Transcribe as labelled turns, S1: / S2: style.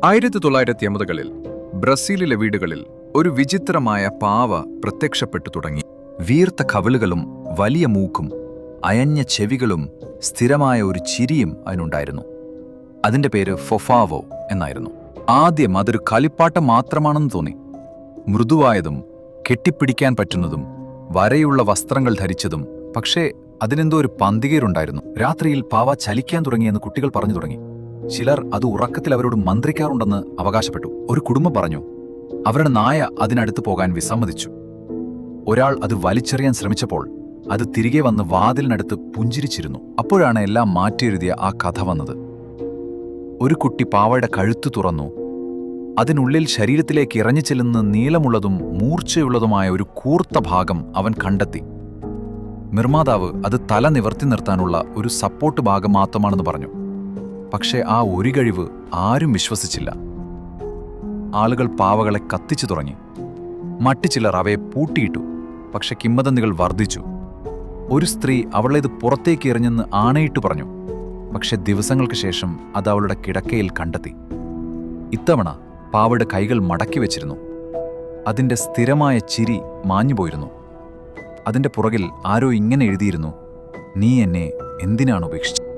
S1: 1980-കളിൽ ബ്രസീലിലെ വീടുകളിൽ ഒരു വിചിത്രമായ പാവ പ്രത്യക്ഷപ്പെട്ടു തുടങ്ങി.
S2: വീർത്ത കവിളുകളും വലിയ മൂക്കും അയഞ്ഞ ചെവികളും സ്ഥിരമായ ഒരു ചിരിയും അതിനുണ്ടായിരുന്നു. അതിന്റെ പേര് ഫൊഫാവോ എന്നായിരുന്നു. ആദ്യം അതൊരു കളിപ്പാട്ടം മാത്രമാണെന്ന് തോന്നി. മൃദുവായതും കെട്ടിപ്പിടിക്കാൻ പറ്റുന്നതും വരയുള്ള വസ്ത്രങ്ങൾ ധരിച്ചതും. പക്ഷേ അതിനെന്തോ ഒരു പന്തികേരുണ്ടായിരുന്നു. രാത്രിയിൽ പാവ ചലിക്കാൻ തുടങ്ങിയെന്ന് കുട്ടികൾ പറഞ്ഞു തുടങ്ങി. ചിലർ അത് ഉറക്കത്തിൽ അവരോട് മന്ത്രിക്കാറുണ്ടെന്ന് അവകാശപ്പെട്ടു. ഒരു കുടുംബം പറഞ്ഞു അവരുടെ നായ അതിനടുത്ത് പോകാൻ വിസമ്മതിച്ചു. ഒരാൾ അത് വലിച്ചെറിയാൻ ശ്രമിച്ചപ്പോൾ അത് തിരികെ വന്ന് വാതിലിനടുത്ത് പുഞ്ചിരിച്ചിരുന്നു. അപ്പോഴാണ് എല്ലാം മാറ്റിയെഴുതിയ ആ കഥ വന്നത്. ഒരു കുട്ടി പാവയുടെ കഴുത്തു തുറന്നു. അതിനുള്ളിൽ ശരീരത്തിലേക്ക് ഇറങ്ങിച്ചെല്ലുന്ന നീളമുള്ളതും മൂർച്ചയുള്ളതുമായ ഒരു കൂർത്ത ഭാഗം അവൻ കണ്ടെത്തി. നിർമ്മാതാവ് അത് തല നിവർത്തി നിർത്താനുള്ള ഒരു സപ്പോർട്ട് ഭാഗം മാത്രമാണെന്ന് പറഞ്ഞു. പക്ഷേ ആ ഒരു കഴിവ് ആരും വിശ്വസിച്ചില്ല. ആളുകൾ പാവകളെ കത്തിച്ചു തുടങ്ങി. മറ്റു ചിലർ അവയെ പൂട്ടിയിട്ടു. പക്ഷെ കിംവദന്തികൾ വർദ്ധിച്ചു. ഒരു സ്ത്രീ അവളേത് പുറത്തേക്ക് എറിഞ്ഞെന്ന് ആണയിട്ട് പറഞ്ഞു. പക്ഷെ ദിവസങ്ങൾക്ക് ശേഷം അത് അവളുടെ കിടക്കയിൽ കണ്ടെത്തി. ഇത്തവണ പാവയുടെ കൈകൾ മടക്കി വെച്ചിരുന്നു. അതിന്റെ സ്ഥിരമായ ചിരി മാഞ്ഞുപോയിരുന്നു. അതിന്റെ പുറകിൽ ആരോ ഇങ്ങനെ എഴുതിയിരുന്നു: നീ എന്നെ എന്തിനാണ് ഉപേക്ഷിച്ചത്?